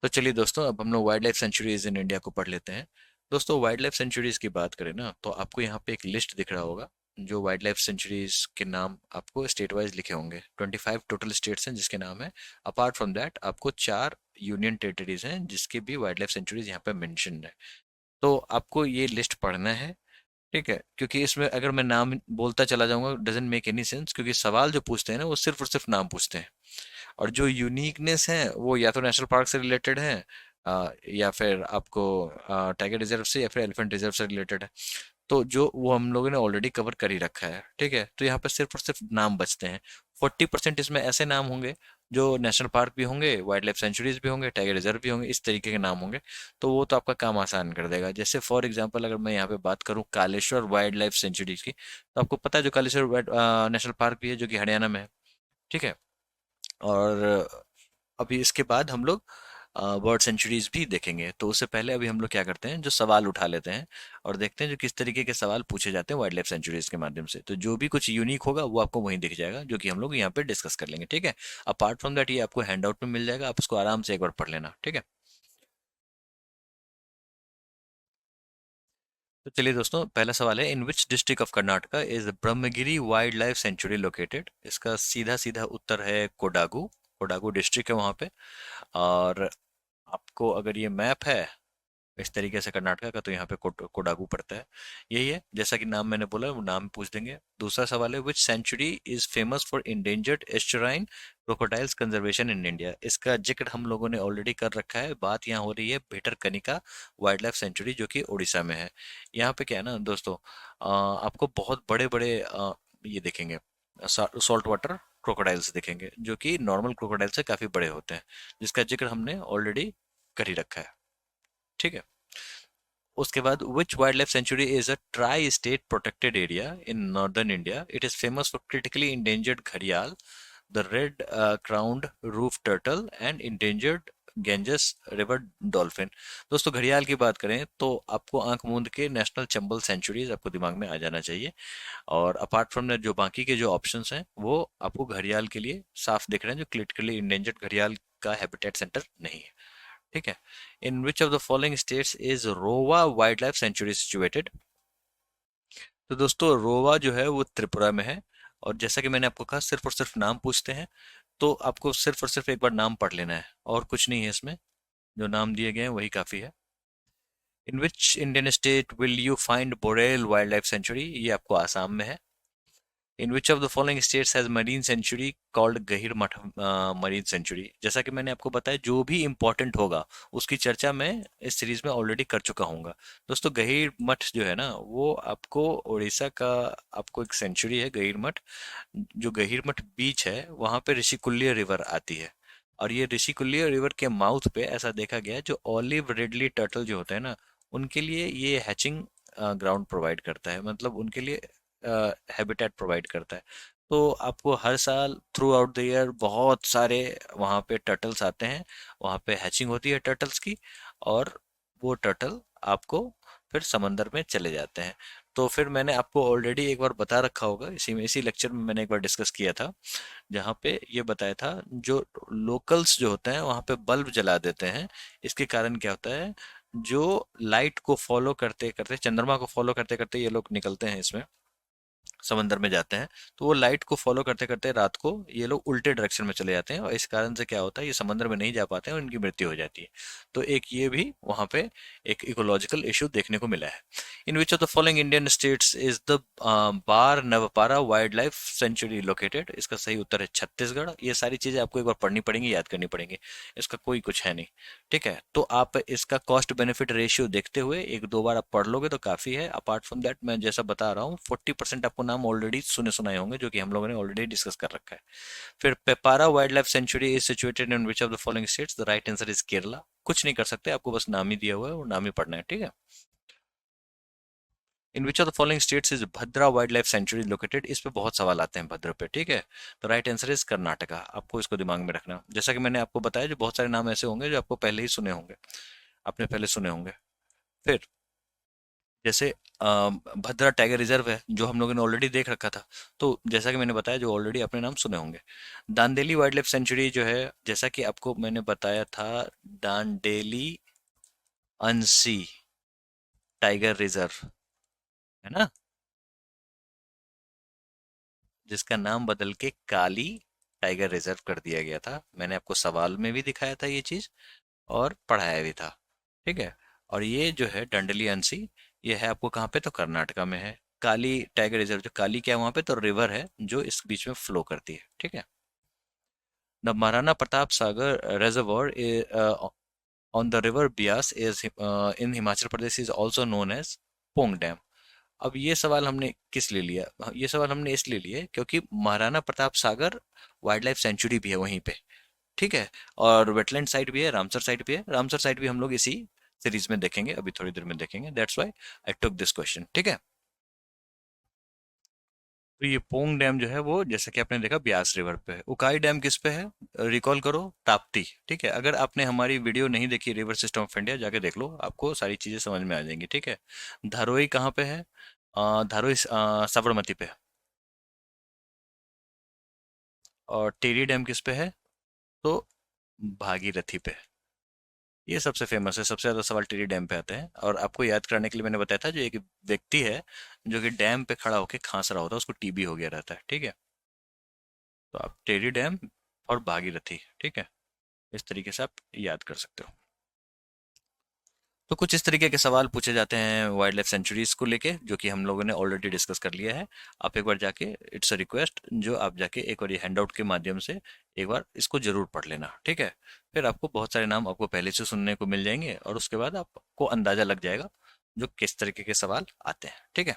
तो चलिए दोस्तों, अब हम लोग wild life sanctuaries in India को पढ़ लेते हैं। दोस्तों, वाइल्ड लाइफ सेंचुरीज की बात करें ना, तो आपको यहाँ पे एक लिस्ट दिख रहा होगा। जो वाइल्ड लाइफ सेंचुरीज के नाम आपको स्टेट वाइज लिखे होंगे। 25 टोटल स्टेट्स हैं जिसके नाम है। अपार्ट फ्रॉम दैट आपको 4 यूनियन टेरिटरीज हैं जिसके भी वाइल्ड लाइफ सेंचुरीज यहाँ पे मेंशन है। तो आपको ये लिस्ट पढ़ना है। ठीक है, क्योंकि इसमें अगर मैं नाम बोलता चला जाऊंगा डजेंट मेक एनी सेंस, क्योंकि सवाल जो पूछते हैं ना वो सिर्फ और सिर्फ नाम पूछते हैं। और जो यूनिकनेस है वो या तो नेशनल पार्क से रिलेटेड है, या फिर आपको टाइगर रिजर्व से या फिर एलिफेंट रिजर्व से रिलेटेड है। तो जो वो हम लोगों ने ऑलरेडी कवर कर ही रखा है। ठीक है, तो यहाँ पे सिर्फ और सिर्फ नाम बचते हैं। 40% इसमें ऐसे नाम होंगे जो नेशनल पार्क भी होंगे, वाइल्ड लाइफ सेंचुरीज भी होंगे, टाइगर रिजर्व भी होंगे, इस तरीके के नाम होंगे। तो वो तो आपका काम आसान कर देगा। जैसे फॉर एग्जांपल अगर मैं यहाँ पे बात करूँ कालेश्वर वाइल्ड लाइफ सेंचुरीज की, तो आपको पता है जो कालेश्वर नेशनल पार्क भी है जो कि हरियाणा में है। ठीक है। और अभी इसके बाद हम लोग बर्ड सेंचुरीज भी देखेंगे। तो उससे पहले अभी हम लोग क्या करते हैं, जो सवाल उठा लेते हैं और देखते हैं जो किस तरीके के सवाल पूछे जाते हैं वाइल्ड लाइफ सेंचुरीज के माध्यम से। तो जो भी कुछ यूनिक होगा वो आपको वहीं दिख जाएगा, जो कि हम लोग यहाँ पे डिस्कस कर लेंगे। ठीक है। अपार्ट फ्रॉम दैट ये आपको हैंड आउट में मिल जाएगा, आप उसको आराम से एक बार पढ़ लेना। ठीक है। तो चलिए दोस्तों, पहला सवाल है, in which district of Karnataka is Brahmagiri wildlife sanctuary located. इसका सीधा सीधा उत्तर है कोडागू। कोडागू डिस्ट्रिक्ट है वहाँ पे। और आपको अगर ये मैप है इस तरीके से कर्नाटका का, तो यहाँ पे कोडागू पड़ता है। यही है, जैसा कि नाम मैंने बोला वो नाम पूछ देंगे। दूसरा सवाल है, which sanctuary is famous for endangered estuarine crocodiles conservation in India. इसका जिक्र हम लोगों ने ऑलरेडी कर रखा है। बात यहाँ हो रही है भितरकनिका वाइल्ड लाइफ सेंचुरी जो कि उड़ीसा में है। यहाँ पे क्या है ना दोस्तों, आपको बहुत बड़े बड़े ये देखेंगे सॉल्ट वाटर क्रोकोडाइल्स दिखेंगे जो कि नॉर्मल क्रोकोडाइल से काफी बड़े होते हैं, जिसका जिक्र हमने ऑलरेडी कर ही रखा है। ठीक है। उसके बाद, which wildlife sanctuary is a tri state protected area in northern India. It is famous for critically endangered घड़ियाल, the red crowned roof turtle and endangered Ganges river dolphin. दोस्तों, घड़ियाल की बात करें तो आपको आंख मूंद के नेशनल चंबल सेंचुरीज आपको दिमाग में आ जाना चाहिए। और अपार्ट फ्रॉम दैट जो बाकी के जो ऑप्शंस हैं वो आपको घड़ियाल के लिए साफ दिख रहे हैं, जो क्रिटिकली इंडेंजर्ड घड़ियाल का हैबिटेट सेंटर नहीं है। ठीक है। In which of the following states is Rowa wildlife sanctuary situated. तो दोस्तों, रोवा जो है वो त्रिपुरा में है। और जैसा कि मैंने आपको कहा सिर्फ और सिर्फ नाम पूछते हैं, तो आपको सिर्फ और सिर्फ एक बार नाम पढ़ लेना है और कुछ नहीं है इसमें। जो नाम दिए गए हैं वही काफी है। In which Indian state will you find Borail wildlife sanctuary. ये आपको आसाम में है। In which of the following states has marine sanctuary called Gahirmatha marine century. जैसा कि मैंने आपको बताया जो भी इंपॉर्टेंट होगा उसकी चर्चा मैं इस सीरीज में ऑलरेडी कर चुका हूँ। दोस्तों, गहीर मठ जो है ना वो आपको उड़ीसा का आपको एक सेंचुरी है गहीर मठ। जो गहीर मठ बीच है वहां पे ऋषिकुल्य रिवर आती है। और ये ऋषिकुल्य रिवर के माउथ पे ऐसा देखा गया है, जो ऑलिव रिडली टर्टल जो होते हैं ना उनके लिए ये हैचिंग ग्राउंड प्रोवाइड करता है, मतलब उनके लिए हैबिटेट प्रोवाइड करता है। तो आपको हर साल थ्रू आउट द ईयर बहुत सारे वहाँ पे टर्टल्स आते हैं। वहाँ पे हैचिंग होती है टर्टल्स की। और वो टर्टल आपको फिर समंदर में चले जाते हैं। तो फिर मैंने आपको ऑलरेडी एक बार बता रखा होगा, इसी में इसी लेक्चर में मैंने एक बार डिस्कस किया था, जहाँ पे ये बताया था जो लोकल्स जो होते हैं वहाँ पे बल्ब जला देते हैं। इसके कारण क्या होता है, जो लाइट को फॉलो करते करते, चंद्रमा को फॉलो करते करते ये लोग निकलते हैं इसमें, समंदर में जाते हैं। तो वो लाइट को फॉलो करते करते रात को ये लोग उल्टे डायरेक्शन में चले जाते हैं, और इस कारण से क्या होता है ये समंदर में नहीं जा पाते हैं और इनकी मृत्यु हो जाती है। तो एक ये भी वहां पे एक इकोलॉजिकल इशू देखने को मिला है। In which of the following Indian states is the Barnawapara wildlife sanctuary located. इसका सही उत्तर है छत्तीसगढ़। ये सारी चीजें आपको एक बार पढ़नी पड़ेंगी, याद करनी पड़ेंगी। इसका कोई कुछ है नहीं। ठीक है, तो आप इसका कॉस्ट बेनिफिट रेशियो देखते हुए एक दो बार आप पढ़ लोगे तो काफी है। अपार्ट फ्रॉम दैट मैं जैसा बता रहा हूँ 40% आपको नाम ऑलरेडी सुने सुनाए होंगे जो कि हम लोगों ने ऑलरेडी डिस्कस कर रखा है। फिर Peppara wildlife sanctuary is situated in which of the following states. The right answer is Kerala. कुछ नहीं कर सकते, आपको बस नाम ही दिया हुआ है और नाम ही पढ़ना है। ठीक है। In which of the following states is Bhadra wildlife sanctuary located. इस पे बहुत सवाल आते हैं भद्र पे। ठीक है, तो राइट आंसर इज कर्नाटका। आपको इसको दिमाग में रखना। जैसा कि मैंने आपको बताया जो बहुत सारे नाम ऐसे होंगे जो आपको पहले ही सुने होंगे, आपने पहले सुने होंगे। फिर जैसे भद्रा टाइगर रिजर्व है जो हम लोगों ने ऑलरेडी देख रखा था। तो जैसा कि मैंने बताया जो ऑलरेडी अपने नाम सुने होंगे। दांदेली वाइल्ड लाइफ सेंचुरी जो है, जैसा कि आपको मैंने बताया था, दांडेली अंसी टाइगर रिजर्व, है ना, जिसका नाम बदल के काली टाइगर रिजर्व कर दिया गया था। मैंने आपको सवाल में भी दिखाया था ये चीज, और पढ़ाया भी था। ठीक है। और ये जो है डंडली अंसी, ये है आपको कहाँ पे, तो कर्नाटका में है। काली टाइगर रिजर्व, जो काली क्या है वहां पे, तो रिवर है जो इस बीच में फ्लो करती है। ठीक है। The Maharana Pratap Sagar reservoir on the river Bias is in Himachal Pradesh is also known as Pong dam. अब ये सवाल हमने किस लिए लिया, ये सवाल हमने इसलिए लिया क्योंकि महाराणा प्रताप सागर वाइल्ड लाइफ सेंचुरी भी है वहीं पे। ठीक है। और वेटलैंड साइट भी है, रामसर साइट भी है। रामसर साइट भी हम लोग इसी सीरीज में देखेंगे, अभी थोड़ी देर में देखेंगे। That's why I took this question. ठीक है। तो ये पोंग डैम जो है वो, जैसा कि आपने देखा, ब्यास रिवर पे है। उकाई डैम किस पे है, रिकॉल करो, ताप्ती। ठीक है। अगर आपने हमारी वीडियो नहीं देखी रिवर सिस्टम ऑफ इंडिया, जाके देख लो, आपको सारी चीजें समझ में आ जाएंगी। ठीक है। धारोई कहाँ पे है, धारोई साबरमती पे है। और टेरी डैम किस पे है, तो भागीरथी पे। ये सबसे फेमस है, सबसे ज्यादा सवाल टेरी डैम पे आते हैं। और आपको याद कराने के लिए मैंने बताया था, जो एक व्यक्ति है जो कि डैम पे खड़ा होकर खांस रहा होता है, उसको टीबी हो गया रहता है। ठीक है। तो आप टेरी डैम और भागीरथी, ठीक है, इस तरीके से आप याद कर सकते हो। तो कुछ इस तरीके के सवाल पूछे जाते हैं वाइल्ड लाइफ सेंचुरीज को लेके, जो कि हम लोगों ने ऑलरेडी डिस्कस कर लिया है। आप एक बार जाके, इट्स अ रिक्वेस्ट, जो आप जाके एक बार ये हैंडआउट के माध्यम से एक बार इसको जरूर पढ़ लेना। ठीक है। फिर आपको बहुत सारे नाम आपको पहले से सुनने को मिल जाएंगे, और उसके बाद आपको अंदाजा लग जाएगा जो किस तरीके के सवाल आते हैं। ठीक है।